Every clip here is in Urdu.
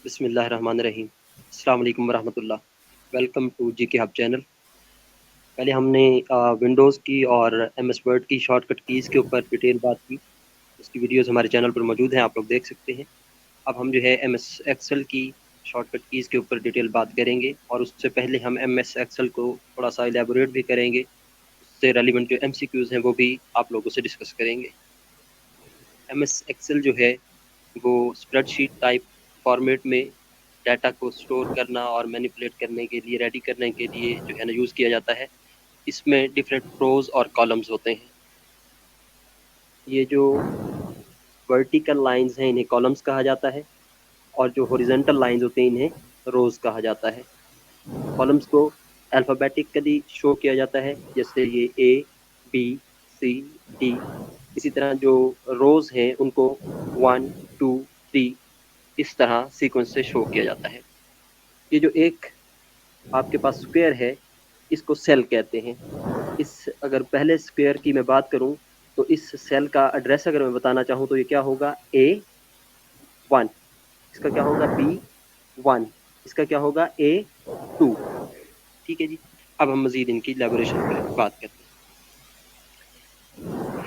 بسم اللہ الرحمن الرحیم. السلام علیکم ورحمۃ اللہ. ویلکم ٹو جی کے ہب چینل. پہلے ہم نے ونڈوز کی اور ایم ایس ورڈ کی شارٹ کٹ کیز کے اوپر ڈیٹیل بات کی. اس کی ویڈیوز ہمارے چینل پر موجود ہیں, آپ لوگ دیکھ سکتے ہیں. اب ہم جو ہے ایم ایس ایکسل کی شارٹ کٹ کیز کے اوپر ڈیٹیل بات کریں گے, اور اس سے پہلے ہم ایم ایس ایکسل کو تھوڑا سا ایلیبوریٹ بھی کریں گے. اس سے ریلیونٹ جو ایم سی کیوز ہیں وہ بھی آپ لوگوں سے ڈسکس کریں گے. ایم ایس ایکسل جو ہے وہ اسپریڈ شیٹ ٹائپ فارمیٹ میں ڈیٹا کو سٹور کرنا اور مینیپولیٹ کرنے کے لیے, ریڈی کرنے کے لیے جو ہے نا یوز کیا جاتا ہے. اس میں ڈفرینٹ روز اور کالمز ہوتے ہیں. یہ جو ورٹیکل لائنز ہیں انہیں کالمز کہا جاتا ہے, اور جو ہاریزونٹل لائنز ہوتے ہیں انہیں روز کہا جاتا ہے. کالمز کو الفابیٹکلی شو کیا جاتا ہے, جیسے یہ اے, بی, سی, ڈی. اسی طرح جو روز ہیں ان کو 1, 2, 3 اس طرح سیکوینس سے شو کیا جاتا ہے. یہ جو ایک آپ کے پاس اسکوئر ہے اس کو سیل کہتے ہیں. اگر پہلے اسکوئر کی میں بات کروں تو اس سیل کا ایڈریس اگر میں بتانا چاہوں تو یہ کیا ہوگا, A1, اس کا کیا ہوگا B1, اس کا کیا ہوگا A2. ٹھیک ہے جی. اب ہم مزید ان کی ایلیبوریشن پر بات کرتے ہیں.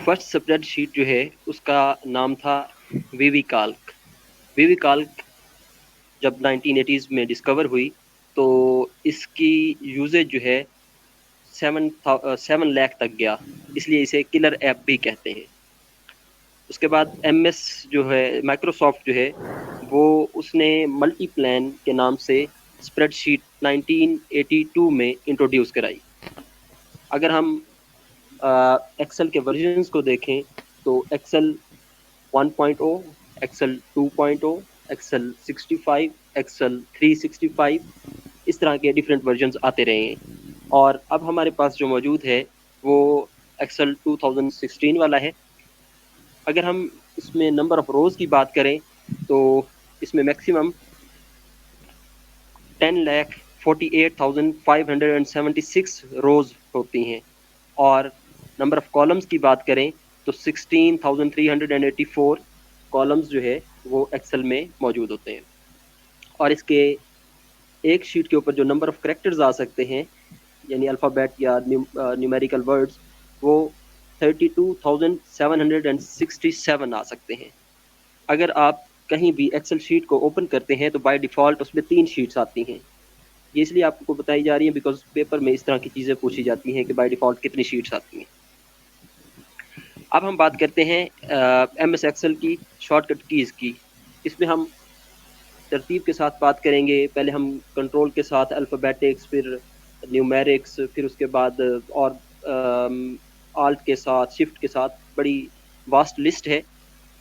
فرسٹ اسپریڈ شیٹ جو ہے اس کا نام تھا وی وی کالک. وی وی کالک جب 1980s میں ڈسکور ہوئی تو اس کی یوزیج جو ہے 7 لاکھ تک گیا, اس لیے اسے کلر ایپ بھی کہتے ہیں. اس کے بعد ایم ایس جو ہے مائکروسافٹ جو ہے وہ اس نے ملٹی پلان کے نام سے اسپریڈ شیٹ 1982 میں انٹروڈیوس کرائی. اگر ہم ایکسل کے ورژنس کو دیکھیں تو ایکسل 1.0, ایکسل 2.0, ایکسل 65, ایکسل 365 اس طرح کے ڈفرینٹ ورژنز آتے رہے ہیں. اور اب ہمارے پاس جو موجود ہے وہ ایکسل 2016 والا ہے. اگر ہم اس میں نمبر آف روز کی بات کریں تو اس میں میکسیمم 10,48,576 روز ہوتی ہیں, اور نمبر آف کالمز کی بات کریں تو 16,384 کالمز جو ہے وہ ایکسل میں موجود ہوتے ہیں. اور اس کے ایک شیٹ کے اوپر جو نمبر آف کریکٹرز آ سکتے ہیں یعنی الفابیٹ یا نیومیریکل ورڈز وہ 32,767 آ سکتے ہیں. اگر آپ کہیں بھی ایکسل شیٹ کو اوپن کرتے ہیں تو بائی ڈیفالٹ اس میں 3 شیٹس آتی ہیں. یہ اس لیے آپ کو بتائی جا رہی ہیں بیکاز پیپر میں اس طرح کی چیزیں پوچھی جاتی ہیں کہ بائی ڈیفالٹ کتنی شیٹس آتی ہیں. اب ہم بات کرتے ہیں ایم ایس ایکسل کی شارٹ کٹ کیز کی. اس میں ہم ترتیب کے ساتھ بات کریں گے. پہلے ہم کنٹرول کے ساتھ الفابیٹکس, پھر نیومیرکس, پھر اس کے بعد اور آلٹ کے ساتھ, شفٹ کے ساتھ. بڑی واسٹ لسٹ ہے,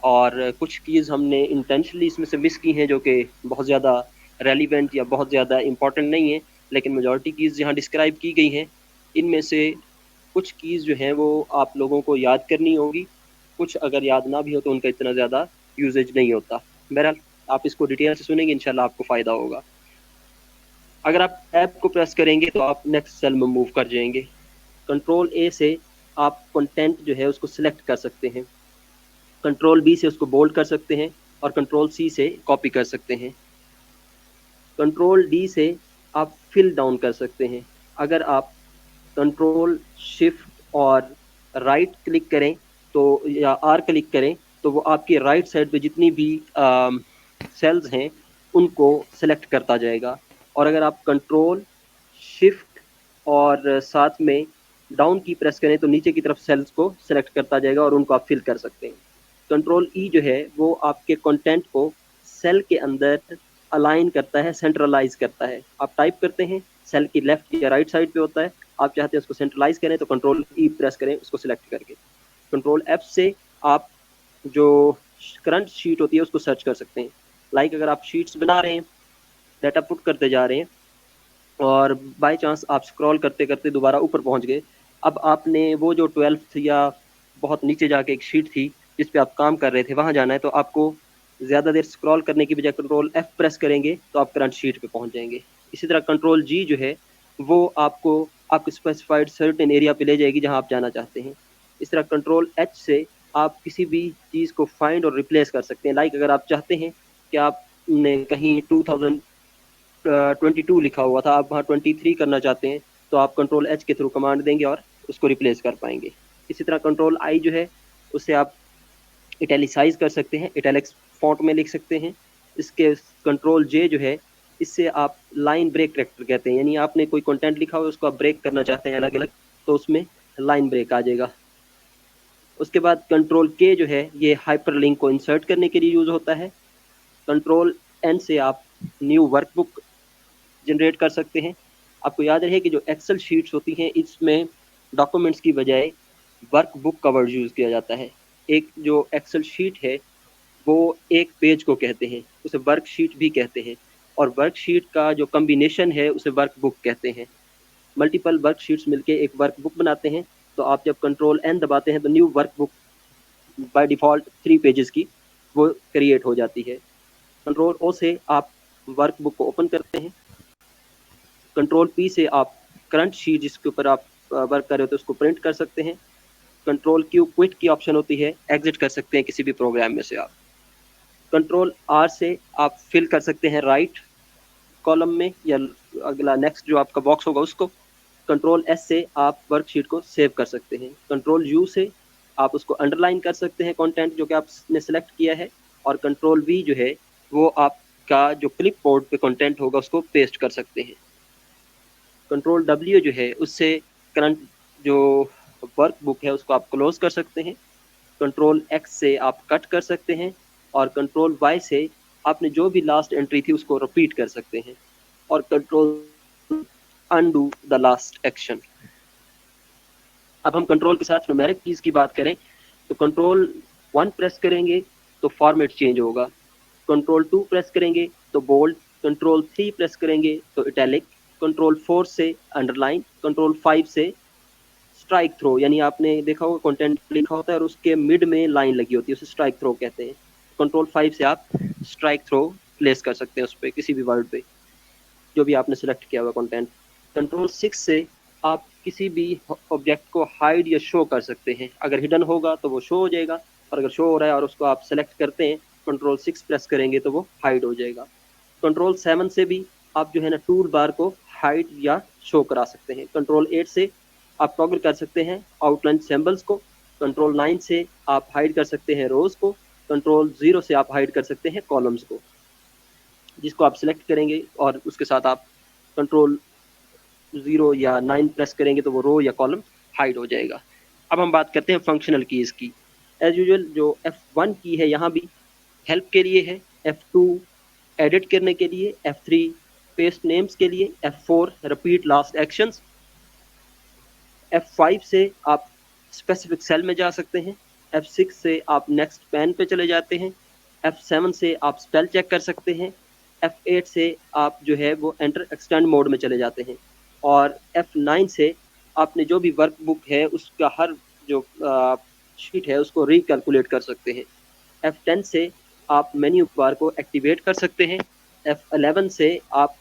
اور کچھ کیز ہم نے انٹینشنلی اس میں سے مس کی ہیں جو کہ بہت زیادہ ریلیونٹ یا بہت زیادہ امپورٹنٹ نہیں ہیں, لیکن میجورٹی کیز جہاں ڈسکرائب کی گئی ہیں ان میں سے کچھ کیز جو ہیں وہ آپ لوگوں کو یاد کرنی ہوگی. کچھ اگر یاد نہ بھی ہو تو ان کا اتنا زیادہ یوزیج نہیں ہوتا. بہرحال آپ اس کو ڈیٹیل سے سنیں گے, انشاءاللہ آپ کو فائدہ ہوگا. اگر آپ ٹیب کو پریس کریں گے تو آپ نیکسٹ سیل میں موو کر جائیں گے. کنٹرول اے سے آپ کنٹینٹ جو ہے اس کو سلیکٹ کر سکتے ہیں. کنٹرول بی سے اس کو بولڈ کر سکتے ہیں, اور کنٹرول سی سے کاپی کر سکتے ہیں. کنٹرول ڈی سے آپ فل ڈاؤن کر سکتے ہیں. اگر آپ کنٹرول شفٹ اور رائٹ کلک کریں تو یا آر کلک کریں تو وہ آپ کے رائٹ سائڈ پہ جتنی بھی سیلز ہیں ان کو سلیکٹ کرتا جائے گا. اور اگر آپ کنٹرول شفٹ اور ساتھ میں ڈاؤن کی پریس کریں تو نیچے کی طرف سیلز کو سلیکٹ کرتا جائے گا اور ان کو آپ فل کر سکتے ہیں. کنٹرول ای جو ہے وہ آپ کے کنٹینٹ کو سیل کے اندر الائن کرتا ہے, سینٹرلائز کرتا ہے. آپ ٹائپ کرتے ہیں, سیل کی لیفٹ یا رائٹ سائڈ پہ ہوتا ہے, آپ چاہتے ہیں اس کو سینٹرلائز کریں تو کنٹرول ای پریس کریں اس کو سلیکٹ کر کے. کنٹرول ایف سے آپ جو کرنٹ شیٹ ہوتی ہے اس کو سرچ کر سکتے ہیں. لائک اگر آپ شیٹس بنا رہے ہیں, ڈیٹا پٹ کرتے جا رہے ہیں, اور بائی چانس آپ اسکرول کرتے کرتے دوبارہ اوپر پہنچ گئے. اب آپ نے وہ جو 12th یا بہت نیچے جا کے ایک شیٹ تھی جس پہ آپ کام کر رہے تھے وہاں جانا ہے, تو آپ کو زیادہ دیر اسکرول کرنے کی بجائے کنٹرول ایف پریس کریں گے تو آپ کرنٹ شیٹ پہ پہنچ جائیں گے. اسی طرح کنٹرول جی جو ہے وہ آپ کو اسپیسیفائڈ سرٹن ایریا پہ لے جائے گی جہاں آپ جانا چاہتے ہیں. اس طرح کنٹرول ایچ سے آپ کسی بھی چیز کو فائنڈ اور ریپلیس کر سکتے ہیں. لائک اگر آپ چاہتے ہیں کہ آپ نے کہیں 2022 لکھا ہوا تھا، آپ وہاں 23 کرنا چاہتے ہیں تو آپ کنٹرول ایچ کے تھرو کمانڈ دیں گے اور اس کو ریپلیس کر پائیں گے. اسی طرح کنٹرول آئی جو ہے اسے آپ اٹیلیسائز کر سکتے ہیں، اٹیلکس فونٹ میں لکھ سکتے ہیں. اس کے کنٹرول جے جو ہے اس سے آپ لائن بریک کریکٹر کہتے ہیں، یعنی آپ نے کوئی کنٹینٹ لکھا ہوا ہے اس کو آپ بریک کرنا چاہتے ہیں الگ الگ تو اس میں لائن بریک آ جائے گا. اس کے بعد کنٹرول کے جو ہے یہ ہائپر لنک کو انسرٹ کرنے کے لیے یوز ہوتا ہے. کنٹرول این سے آپ نیو ورک بک جنریٹ کر سکتے ہیں. آپ کو یاد رہے کہ جو ایکسل شیٹس ہوتی ہیں اس میں ڈاکومنٹس کی بجائے ورک بک کا ورڈ یوز کیا جاتا ہے. ایک جو ایکسل شیٹ ہے وہ ایک پیج کو کہتے ہیں، اسے ورک شیٹ بھی کہتے ہیں، اور ورک شیٹ کا جو کمبینیشن ہے اسے ورک بک کہتے ہیں. ملٹیپل ورک شیٹس مل کے ایک ورک بک بناتے ہیں. تو آپ جب کنٹرول این دباتے ہیں تو new work book by default 3 pages کی وہ کریٹ ہو جاتی ہے. کنٹرول او سے آپ ورک بک کو اوپن کرتے ہیں. کنٹرول پی سے آپ کرنٹ شیٹ جس کے اوپر آپ ورک کر رہے ہوتے ہیں اس کو پرنٹ کر سکتے ہیں. کنٹرول کیو کوئٹ کی آپشن ہوتی ہے، ایگزٹ کر سکتے ہیں کسی بھی پروگرام میں سے آپ. کنٹرول آر سے آپ فل کر سکتے ہیں رائٹ کالم میں یا اگلا نیکسٹ جو آپ کا باکس ہوگا اس کو. کنٹرول ایس سے آپ ورک شیٹ کو سیو کر سکتے ہیں. کنٹرول یو سے آپ اس کو انڈر لائن کر سکتے ہیں کانٹینٹ جو کہ آپ نے سلیکٹ کیا ہے. اور کنٹرول وی جو ہے وہ آپ کا جو کلپ بورڈ پہ کانٹینٹ ہوگا اس کو پیسٹ کر سکتے ہیں. کنٹرول ڈبلیو جو ہے اس سے کرنٹ جو ورک بک ہے اس کو آپ کلوز کر سکتے ہیں. کنٹرول ایکس سے آپ کٹ کر سکتے ہیں. اور کنٹرول وائی سے آپ نے جو بھی لاسٹ انٹری تھی اس کو رپیٹ کر سکتے ہیں. اور control undo the last action. اب ہم کنٹرول کے ساتھ نومیرک کیز کی بات کریں تو کنٹرول 1 پریس کریں گے تو فارمیٹ چینج ہوگا. کنٹرول 2 پریس کریں گے تو بولڈ. کنٹرول 3 پریس کریں گے تو اٹیلک. کنٹرول 4 سے انڈر لائن. کنٹرول 5 سے اسٹرائک تھرو، یعنی آپ نے دیکھا ہوگا کنٹینٹ لکھا ہوتا ہے اور اس کے مڈ میں لائن لگی ہوتی ہے اسے اسٹرائک تھرو کہتے ہیں. کنٹرول 5 سے آپ اسٹرائک تھرو پلیس کر سکتے ہیں اس پہ کسی بھی ورڈ پہ جو بھی آپ نے سلیکٹ کیا ہوا کنٹینٹ. کنٹرول 6 سے آپ کسی بھی آبجیکٹ کو ہائڈ یا شو کر سکتے ہیں. اگر ہڈن ہوگا تو وہ شو ہو جائے گا، اور اگر شو ہو رہا ہے اور اس کو آپ سلیکٹ کرتے ہیں کنٹرول 6 پریس کریں گے تو وہ ہائڈ ہو جائے گا. کنٹرول 7 سے بھی آپ جو ہے نا ٹول بار کو ہائڈ یا شو کرا سکتے ہیں. کنٹرول 8 سے آپ ٹاگل کر سکتے ہیں آؤٹ لائن سمبلس کو. کنٹرول 9 سے آپ ہائڈ کر سکتے ہیں روز کو. کنٹرول 0 سے آپ ہائڈ کر سکتے ہیں کالمز کو، جس کو آپ سلیکٹ کریں گے اور اس کے ساتھ آپ کنٹرول 0 یا 9 پریس کریں گے تو وہ رو یا کالم ہائڈ ہو جائے گا. اب ہم بات کرتے ہیں فنکشنل کیز کی. ایز یوزول جو F1 کی ہے یہاں بھی ہیلپ کے لیے ہے، F2 ایڈٹ کرنے کے لیے، F3 پیسٹ نیمز کے لیے، F4 repeat last actions. F5 سے آپ اسپیسیفک سیل میں جا سکتے ہیں. F6 سے آپ نیکسٹ پین پہ چلے جاتے ہیں. F7 سے آپ اسپیل چیک کر سکتے ہیں. F8 سے آپ جو ہے وہ انٹر ایکسٹینڈ موڈ میں چلے جاتے ہیں. اور F9 سے آپ نے جو بھی ورک بک ہے اس کا ہر جو شیٹ ہے اس کو ریکیلکولیٹ کر سکتے ہیں. F10 سے آپ مینیو بار کو ایکٹیویٹ کر سکتے ہیں. F11 سے آپ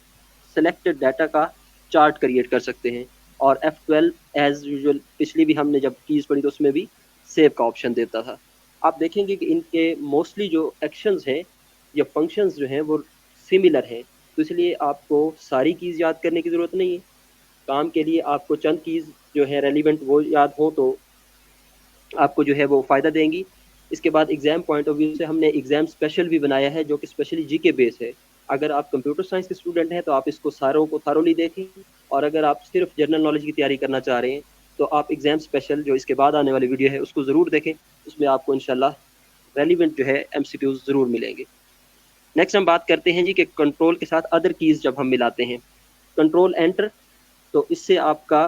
سلیکٹڈ ڈیٹا کا چارٹ کریٹ کر سکتے ہیں. اور F12 ایز یوزول پچھلی بھی ہم نے جب کیز پڑھی تو اس میں بھی سیو کا آپشن دیتا تھا. آپ دیکھیں گے کہ ان کے موسٹلی جو ایکشنز ہیں یا فنکشنز جو ہیں وہ سملر ہیں، تو اس لیے آپ کو ساری کیز یاد کرنے کی ضرورت نہیں ہے. کام کے لیے آپ کو چند کیز جو ہے ریلیونٹ وہ یاد ہو تو آپ کو جو ہے وہ فائدہ دیں گی. اس کے بعد ایگزام پوائنٹ آف ویو سے ہم نے ایگزام اسپیشل بھی بنایا ہے جو کہ اسپیشلی جی کے بیس ہے. اگر آپ کمپیوٹر سائنس کے اسٹوڈنٹ ہیں تو آپ اس کو ساروں کو تھرولی دیکھیں، اور اگر آپ صرف جنرل نالج کی تیاری کرنا چاہ رہے ہیں تو آپ ایگزام اسپیشل جو اس کے بعد آنے والی ویڈیو ہے اس کو ضرور دیکھیں. اس میں آپ کو انشاءاللہ ریلیونٹ جو ہے ایم سی کیوز ضرور ملیں گے. نیکسٹ ہم بات کرتے ہیں جی کہ کنٹرول کے ساتھ ادر کیز جب ہم ملاتے ہیں. کنٹرول انٹر تو اس سے آپ کا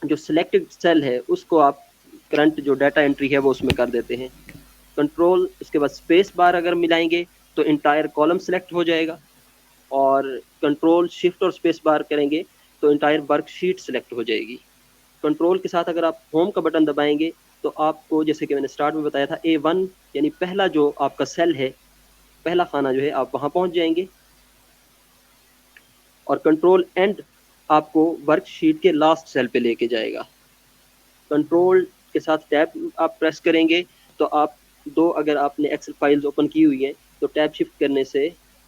جو سلیکٹڈ سیل ہے اس کو آپ کرنٹ جو ڈیٹا انٹری ہے وہ اس میں کر دیتے ہیں. کنٹرول اس کے بعد اسپیس بار اگر ملائیں گے تو انٹائر کالم سلیکٹ ہو جائے گا. اور کنٹرول شفٹ اور اسپیس بار کریں گے تو انٹائر ورک شیٹ سلیکٹ ہو جائے گی. کنٹرول کے ساتھ اگر آپ ہوم کا بٹن دبائیں گے تو آپ کو جیسے کہ میں نے اسٹارٹ میں بتایا تھا A1 یعنی پہلا جو آپ کا سیل ہے، پہلا خانہ جو ہے آپ وہاں پہنچ جائیں گے. اور کنٹرول اینڈ آپ کو ورک شیٹ کے لاسٹ سیل پہ لے کے جائے گا. کنٹرول کے ساتھ ٹیب آپ پریس کریں گے تو آپ اگر آپ نے ایکسل فائلز اوپن کی ہوئی ہیں تو ٹیب شفٹ کرنے سے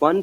1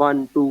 1 2,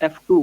F2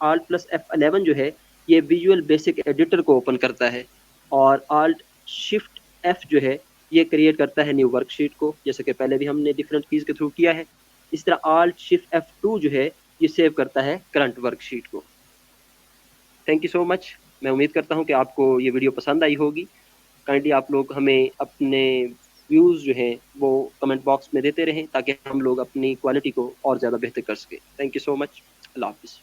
Alt plus F11 جو ہے یہ ویژول بیسک ایڈیٹر کو اوپن کرتا ہے، اور Alt Shift F جو ہے یہ کریٹ کرتا ہے نیو ورک شیٹ کو، جیسے کہ پہلے بھی ہم نے ڈفرینٹ کیز کے تھرو کیا ہے. اس طرح Alt Shift F2 جو ہے یہ سیو کرتا ہے کرنٹ ورک شیٹ کو. تھینک یو سو مچ. میں امید کرتا ہوں کہ آپ کو یہ ویڈیو پسند آئی ہوگی. کائنڈلی آپ لوگ ہمیں اپنے ویوز جو ہیں وہ کمنٹ باکس میں دیتے رہیں تاکہ ہم لوگ اپنی کوالٹی کو اور زیادہ بہتر کر سکیں. تھینک یو سو مچ. اللہ حافظ.